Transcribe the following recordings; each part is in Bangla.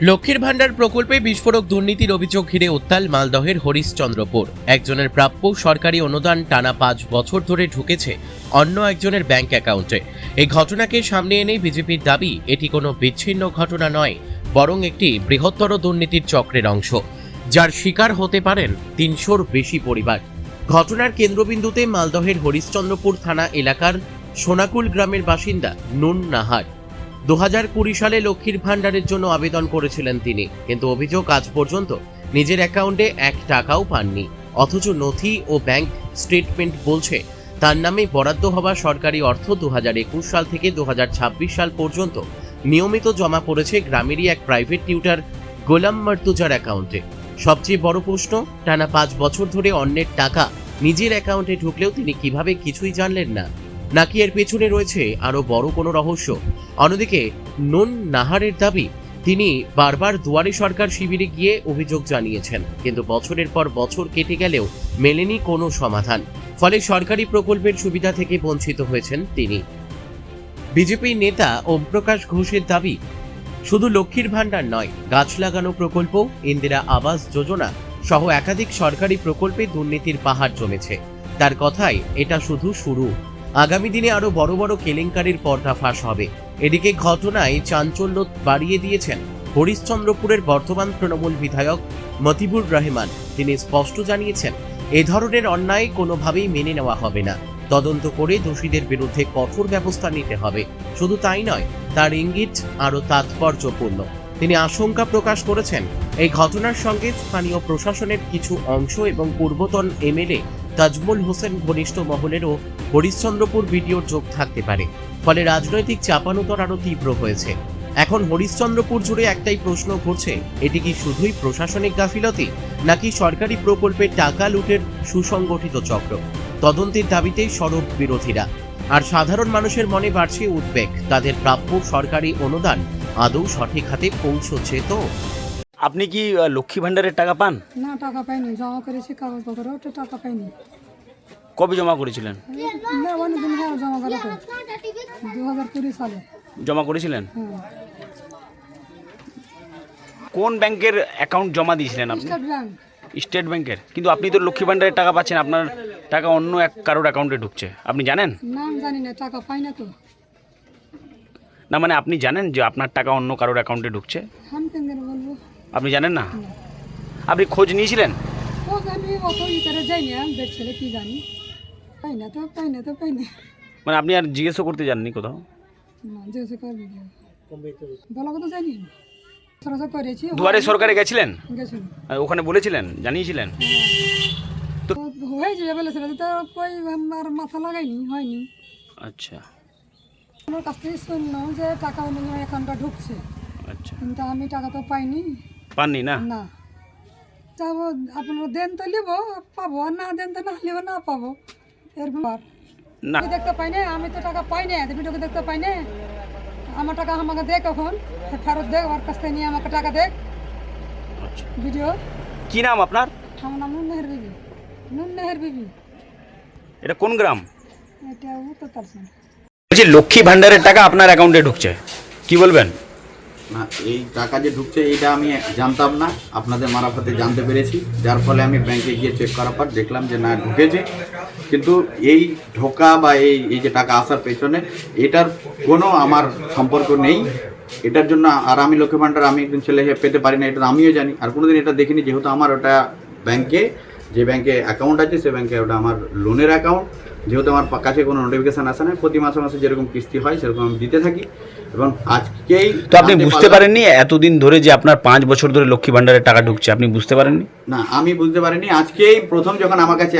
লক্ষ্মীর ভান্ডার প্রকল্পে বিস্ফোরক দুর্নীতির অভিযোগ ঘিরে উত্তাল মালদহের হরিশ্চন্দ্রপুর। একজনের প্রাপ্য সরকারি অনুদান টানা 5 বছর ধরে ঢুকেছে অন্য একজনের ব্যাংক অ্যাকাউন্টে। এই ঘটনাকে সামনে এনে বিজেপির দাবি এটি কোনো বিচ্ছিন্ন ঘটনা নয়, বরং একটি বৃহত্তর দুর্নীতির চক্রের অংশ, যার শিকার হতে পারেন 300-র বেশি পরিবার। ঘটনার কেন্দ্রবিন্দুতে মালদহের হরিশ্চন্দ্রপুর থানা এলাকার সোনাকুল গ্রামের বাসিন্দা নুন নাহার। 2020 সালে লক্ষ্মীর ভান্ডারের জন্য আবেদন করেছিলেন তিনি, কিন্তু অভিযোগ আজ পর্যন্ত নিজের অ্যাকাউন্টে 1 টাকাও পাননি। অথচ নথি ও ব্যাংক স্টেটমেন্ট বলছে তার নামে বরাদ্দ হওয়া সরকারি অর্থ 2021 সাল থেকে 2026 সাল পর্যন্ত নিয়মিত জমা পড়েছে গ্রামেরই এক প্রাইভেট টিউটর গোলাম মর্তুজার অ্যাকাউন্টে। সবচেয়ে বড় প্রশ্ন, টানা 5 বছর ধরে অন্যের টাকা নিজের অ্যাকাউন্টে ঢুকলেও তিনি কিভাবে কিছুই জানলেন না, নাকি এর পেছনে রয়েছে আরো বড় কোনো রহস্য? অন্যদিকে নুন নাহারের দাবি, তিনি বারবার দুয়ারে সরকার শিবিরে গিয়ে অভিযোগ জানিয়েছেন, কিন্তু বছরের পর বছর কেটে গেলেও মেলেনি কোনো সমাধান। ফলে সরকারি প্রকল্পের সুবিধা থেকে বঞ্চিত হয়েছেন তিনি। বিজেপি নেতা ওমপ্রকাশ ঘোষের দাবি, শুধু লক্ষ্মীর ভান্ডার নয়, গাছ লাগানো প্রকল্প, ইন্দিরা আবাস যোজনা সহ একাধিক সরকারি প্রকল্পে দুর্নীতির পাহাড় জমেছে। তার কথায় এটা শুধু শুরু, আগামী দিনে আরো বড় বড় কেলেঙ্কারির পর্দাফাশ হবে। এদিকে ঘটনায় চাঞ্চল্য বাড়িয়ে দিয়েছেন হরিশ্চন্দ্রপুরের বর্তমান তৃণমূল বিধায়ক মতিবুর রহমান। তিনি স্পষ্ট জানিয়েছেন, এ ধরনের অন্যায় কোনোভাবেই মেনে নেওয়া হবে না। তদন্ত করে দোষীদের বিরুদ্ধে কঠোর ব্যবস্থা নিতে হবে। শুধু তাই নয়, তার ইঙ্গিত আরো তাৎপর্যপূর্ণ। তিনি আশঙ্কা প্রকাশ করেছেন, এই ঘটনার সঙ্গে স্থানীয় প্রশাসনের কিছু অংশ এবং পূর্বতন এমএলএ তাজমুল হোসেন ঘনিষ্ঠ মহলেরও হরিশ্চন্দ্রপুর ভিডিওর যোগ থাকতে পারে। ফলে রাজনৈতিক চাপানোতর আরো তীব্র হয়েছে। এখন হরিশ্চন্দ্রপুর জুড়ে একটাই প্রশ্ন ঘুরছে, এটি কি শুধুই প্রশাসনিক গাফিলতি, নাকি সরকারি প্রকল্পের টাকা লুটের সুসংগঠিত চক্র? তদন্তের দাবিতে সরব বিরোধীরা। আর সাধারণ মানুষের মনে বাড়ছে উদ্বেগ, তাদের প্রাপ্য সরকারি অনুদান আদৌ সঠিক হাতে পৌঁছচ্ছে তো? আপনি কি লক্ষ্মী ভান্ডারের টাকা পান? না, টাকা পাইনি। জমা করেছি কাগজপত্র, ওটা টাকা পাইনি। কবে জমা করেছিলেন? অনেকদিন হ্যাঁ জমা করা তো 2020 সালে জমা করেছিলেন? হ্যাঁ। কোন ব্যাংকের অ্যাকাউন্ট জমা দিয়েছিলেন আপনি? State bank. স্টেট ব্যাংকের। কিন্তু আপনি তো লক্ষ্মী ভান্ডারের টাকা পাচ্ছেন, আপনার টাকা অন্য কারোর অ্যাকাউন্টে ঢুকছে, আপনি জানেন না? আমি জানি না, টাকা পাই না তো। না মানে আপনি জানেন যে আপনার টাকা অন্য কারোর অ্যাকাউন্টে ঢুকছে? আমি কেন বলবো? আপনি জানেন না? আপনি খোঁজ নিয়েছিলেন? ও আমি অত ইতারে যাই না, বের ছেলে কি জানি। পাই না তো, পাই না তো, পাই না। মানে আপনি আর জিজ্ঞেসও করতে জাননি কোথাও? না, যেসে করবি বলা কথা জানি। সরকার করেছি, দুয়ারে সরকারে গেছিলেন? গেছিল। আর ওখানে বলেছিলেন, জানিয়েছিলেন? তো হয়ে যাবে বলেছিল, তো কই আমার মাথা লাগাইনি, হয়নি। আচ্ছা আমার কাছ থেকে শুনলাম যে টাকা অন্য অ্যাকাউন্টে ঢুকছে, আচ্ছা। কিন্তু আমি টাকা তো পাইনি। পাননি না? না, যাবো আপনারা দেন তো নেব, পাবো, আর না দেন তো না নেব, না পাবো। এরকম না আমি দেখতে পাই না, আমি তো টাকা পাই না, ভিডিওকে দেখতে পাই না। আমার টাকা আমাকে দেখ, এখন ফেরত দেখ, ওর কাছ থেকে নিয়ে আমাকে টাকা দেখ। আচ্ছা। ভিডিও। কি নাম আপনার? আমার নাম নুন নেহের বিবি। নুন নেহের বিবি। এটা কোন গ্রাম? এটা উত্তর তালসন। বলছি লক্ষ্মী ভান্ডারের টাকা আপনার অ্যাকাউন্টে ঢুকছে, কি বলবেন? না, এই টাকা যে ঢুকছে এইটা আমি জানতাম না, আপনাদের মারফতে জানতে পেরেছি, যার ফলে আমি ব্যাংকে গিয়ে চেক করার পর দেখলাম যে না ঢুকেছে। কিন্তু এই ঢোকা বা এই যে টাকা আসার পেছনে এটার কোনো আমার সম্পর্ক নেই। এটার জন্য আর আমি লক্ষ্মী ভান্ডার আমি একদিন ছেলে পেতে পারি না, এটা আমিও জানি। আর কোনোদিন এটা দেখিনি, যেহেতু আমার ওটা ব্যাংকে, যে ব্যাংকে অ্যাকাউন্ট আছে সে ব্যাংকে ওটা আমার লোনের অ্যাকাউন্ট। যেহেতু আমার কাছে কোনো নোটিফিকেশান আসে না, প্রতি মাসে মাসে যেরকম কিস্তি হয় সেরকম আমি দিতে থাকি। এবং আজকেই তো আপনি বুঝতে পারেননি এতদিন ধরে যে আপনার 5 বছর ধরে লক্ষ্মী ভান্ডারের টাকা ঢুকছে, আপনি বুঝতে পারেননি? না, আমি বুঝতে পারিনি। আজকেই প্রথম যখন আমার কাছে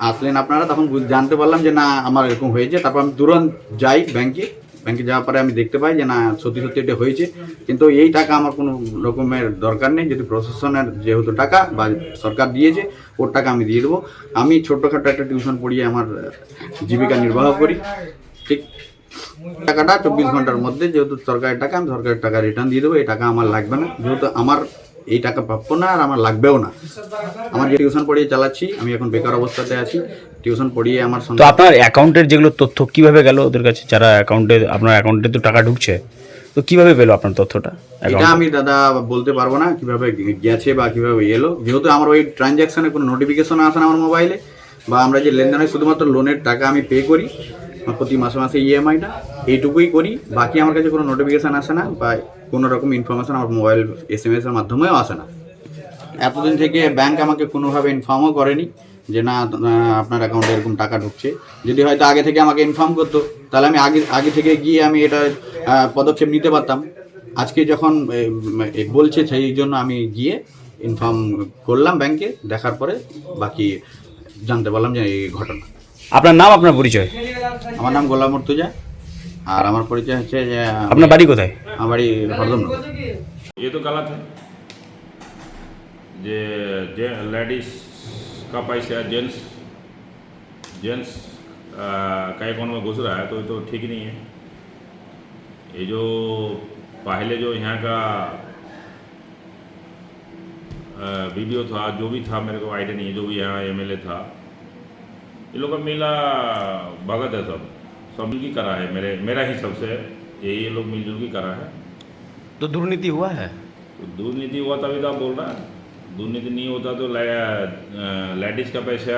আসলেন আপনারা, তখন জানতে পারলাম যে না আমার এরকম হয়েছে। তারপর আমি তুরন্ত যাই ব্যাংকে যাওয়ার পরে আমি দেখতে পাই যে না সত্যি সত্যি এটা হয়েছে। কিন্তু এই টাকা আমার কোনো রকমের দরকার নেই, যদি প্রশাসনের যেহেতু টাকা বা সরকার দিয়েছে ওর টাকা আমি দিয়ে দেবো। আমি ছোট্টখাটো একটা টিউশন পড়িয়ে আমার জীবিকা নির্বাহ করি, ঠিক। টাকাটা 24 ঘন্টার মধ্যে, যেহেতু সরকারের টাকা, আমি সরকারের টাকা রিটার্ন দিয়ে দেবো। এই টাকা আমার লাগবে না, যেহেতু আমার এই টাকা প্রাপ্য না, আর আমার লাগবেও না। আমার যে টিউশন পড়িয়ে চালাচ্ছি, আমি এখন বেকার অবস্থাতে আছি, টিউশন পড়িয়ে আমার। তো আপনার অ্যাকাউন্টের যেগুলো তথ্য কিভাবে গেল ওদের কাছে, যারা অ্যাকাউন্টে, আপনার অ্যাকাউন্টে তো টাকা ঢুকছে, তো কিভাবে পেলো আপনার তথ্যটা এটা আমি দাদা বলতে পারবো না কিভাবে গেছে বা কিভাবে এলো, যেহেতু আমার ওই ট্রানজ্যাকশনে কোনো নোটিফিকেশন আসে না আমার মোবাইলে, বা আমরা যে লেনদেন হয় শুধুমাত্র লোনের টাকা আমি পে করি প্রতি মাসে মাসে ইএমআইটা এইটুকুই করি, বাকি আমার কাছে কোনো নোটিফিকেশান আসে না বা কোনো রকম ইনফরমেশান আমার মোবাইল SMS এর মাধ্যমেও আসে না। এতদিন থেকে ব্যাংক আমাকে কোনোভাবে ইনফর্মও করেনি যে না আপনার অ্যাকাউন্টে এরকম টাকা ঢুকছে। যদি হয়তো আগে থেকে আমাকে ইনফর্ম করতো তাহলে আমি আগে থেকে গিয়ে আমি এটা পদক্ষেপ নিতে পারতাম। আজকে যখন বলছে সেই জন্য আমি গিয়ে ইনফর্ম করলাম ব্যাংকে, দেখার পরে বাকি জানতে পারলাম যে এই ঘটনা। আপনার নাম, আপনার পরিচয়? আমার নাম গোলাম মুর্তুজা, আর আমার পরিচয় হচ্ছে যে আপনার বাড়ি কোথায়? আমার বাড়ি হরদমনগর। ये तो गलत है जे लेडीज का पैसा जेंट्स का अकाउंट में घुस रहा है तो ये तो ठीक नहीं है। ये जो पहले जो यहाँ का वीडियो था, जो भी था मेरे को आइडिया नहीं है, जो भी यहाँ MLA था, ये लोग का मिला भगत है, सब मिल की करा है। मेरा हिसाब से ये लोग मिलजुल की करा है। तो दुर्नीति हुआ है? तो दुर्नीति हुआ तभी तो आप बोल रहा है, दुर्नीति नहीं होता तो लेडीज़ का पैसा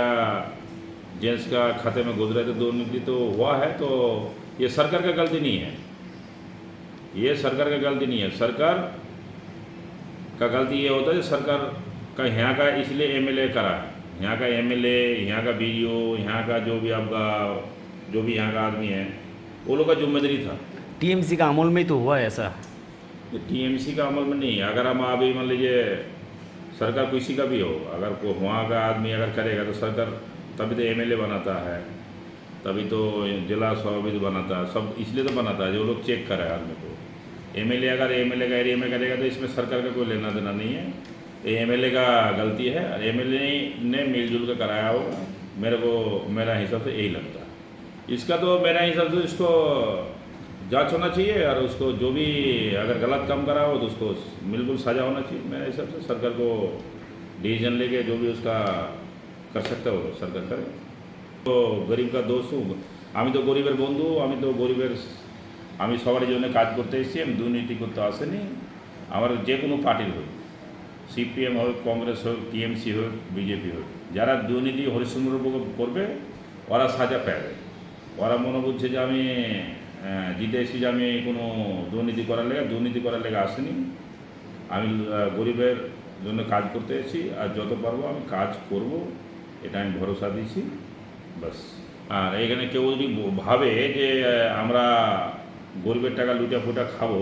जेंट्स का खाते में गुजरे तो दुर्नीति तो हुआ है। तो ये सरकार का गलती नहीं है, ये सरकार का गलती नहीं है। सरकार का गलती ये होता है सरकार का यहाँ का इसलिए MLA करा है, यहाँ का MLA, यहाँ का BDO, यहाँ का जो भी आपका जो भी यहाँ का आदमी है वो लोग का जिम्मेदारी था। TMC का अमल में ही तो हुआ है ऐसा। TMC का अमल में नहीं है। अगर हम अभी मान लीजिए सरकार किसी का भी हो, अगर वहाँ का आदमी अगर करेगा तो सरकार तभी तो MLA बनाता है, तभी तो जिला सभापति बनाता है, सब इसलिए तो बनाता है जो लोग चेक करे आदमी को। MLA अगर MLA का एरिया में करेगा तो इसमें सरकार का कोई लेना देना नहीं है, ये MLA का गलती है। और MLA ने मिलजुल कर कराया होगा, मेरा हिसाब से यही लगता है। इसका तो मेरा हिसाब से इसको जांच होना चाहिए, और उसको जो भी अगर गलत काम करा हो तो उसको बिल्कुल सजा होना चाहिए। मेरे हिसाब से सरकार को डिसीजन लेके जो भी उसका कर सकते हो सरकार करे। तो गरीब का दोस्त हूँ আমি, তো গরিবের বন্ধু, আমি সবার জন্য কাজ করতে এসেছি, আমি দুর্নীতি করতে আসেনি। আমার যে কোনো পার্টির হোক, CPM হোক, কংগ্রেস হোক, TMC হোক, BJP হোক, যারা দুর্নীতি হরিশ্চন্দ্রপুর করবে ওরা সাজা পাবে। ওরা মনে করছে যে আমি জিতে এসেছি, যে আমি কোনো দুর্নীতি করার লেগে আসেনি। আমি গরিবের জন্য কাজ করতে এসেছি, আর যত পারবো আমি কাজ করব, এটা আমি ভরসা দিচ্ছি বাস। আর এখানে কেউ যদি ভাবে যে আমরা গরিবের টাকা লুটা ফুটা খাবো,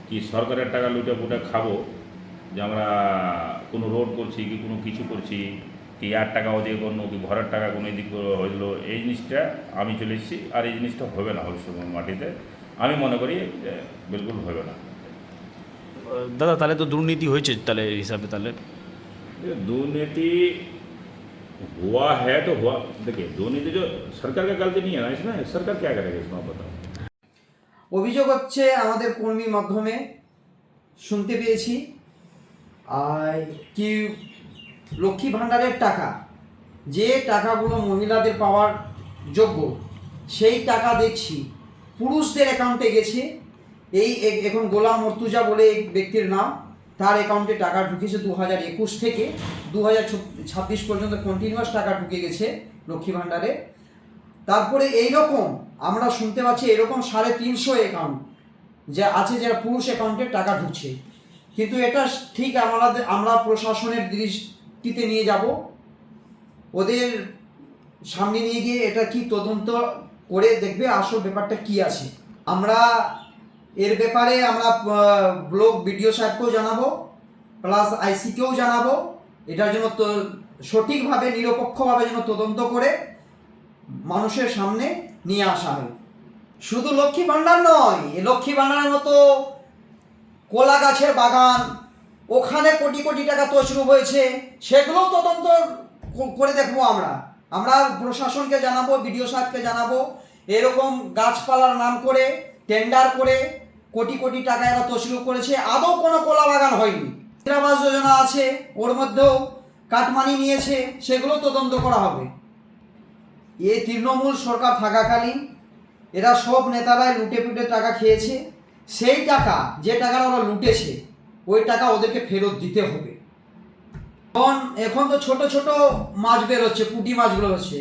কি সরকারের টাকা লুটা ফুটা খাবো, যে আমরা কোনো রোড করছি কি কোনো কিছু করছি, কি আর টাকা ওদিকে কোনো কি ঘরের টাকা কোনো এদিক হইলো, এই জিনিসটা আমি চলে এসেছি। আর এই জিনিসটা হবে না হরিশ্চন্দ্র মাটিতে, আমি মনে করি যে বিলকুল হবে না। দাদা তাহলে তো দুর্নীতি হয়েছে, তাহলে এই হিসাবে তাহলে ये दुर्नीति हुआ है तो हुआ। देखिए दुर्नीति जो सरकार का गलती नहीं है ना, इसमें सरकार क्या करेगा इसमें, आप बताओ। অভিযোগ হচ্ছে আমাদের কর্মীর মাধ্যমে শুনতে পেয়েছি কি লক্ষ্মী ভাণ্ডারের টাকা, যে টাকাগুলো মহিলাদের পাওয়ার যোগ্য সেই টাকা দেখছি পুরুষদের অ্যাকাউন্টে গেছে। এই এখন গোলাম মুর্তুজা বলে এক ব্যক্তির নাম, তার অ্যাকাউন্টে টাকা ঢুকেছে 2021 থেকে 2026 পর্যন্ত কন্টিনিউয়াস টাকা ঢুকে গেছে লক্ষ্মী ভাণ্ডারে। তারপরে এইরকম আমরা শুনতে পাচ্ছি এরকম 350 অ্যাকাউন্ট যে আছে যারা পুরুষ অ্যাকাউন্টে টাকা ঢুকছে। কিন্তু এটা ঠিক আমরা প্রশাসনের দৃষ্টিতে নিয়ে যাব, ওদের সামনে নিয়ে গিয়ে এটা কি তদন্ত করে দেখবে আসল ব্যাপারটা কি আছে। আমরা এর ব্যাপারে আমরা ব্লক BDO সাহেবকেও জানাবো, প্লাস IC-কেও জানাবো, এটার জন্য তো সঠিকভাবে নিরপেক্ষভাবে যেন তদন্ত করে মানুষের সামনে নিয়ে আসা হয়। শুধু লক্ষ্মী ভাণ্ডার নয়, এই লক্ষ্মী ভাণ্ডারের মতো কলা গাছের বাগান, ওখানে কোটি কোটি টাকা তছরূপ হয়েছে, সেগুলোও তদন্ত করে দেখবো। আমরা প্রশাসনকে জানাবো, BDO সাহেবকে জানাবো, এরকম গাছপালার নাম করে টেন্ডার করে কোটি কোটি টাকা এরা তছরূপ করেছে, আদৌ কোনো কলা বাগান হয়নি। ইন্দিরা আবাস যোজনা আছে, ওর মধ্যেও কাটমানি নিয়েছে, সেগুলো তদন্ত করা হবে। এই তৃণমূল সরকার থাকাকালীন এরা সব নেতারাই লুটে পুটে টাকা খেয়েছে। সেই টাকা যে টাকাটা ওরা লুটেছে ওই টাকা ওদেরকে ফেরত দিতে হবে। এখন তো ছোট ছোট মাছ বেরোচ্ছে, পুঁটি মাছগুলো হচ্ছে,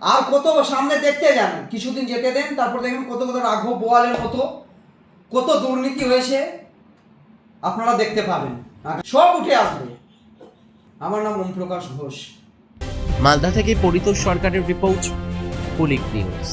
আর কত সামনে দেখতে যান, কিছুদিন যেতে দেন, তারপর দেখেন কত কত রাঘব বোয়ালের মতো কত দুর্নীতি হয়েছে আপনারা দেখতে পাবেন, সব উঠে আসবে। আমার নাম ওম প্রকাশ ঘোষ। মালদা থেকে পরিতোষ সরকারের রিপোর্ট, কুলিক নিউজ।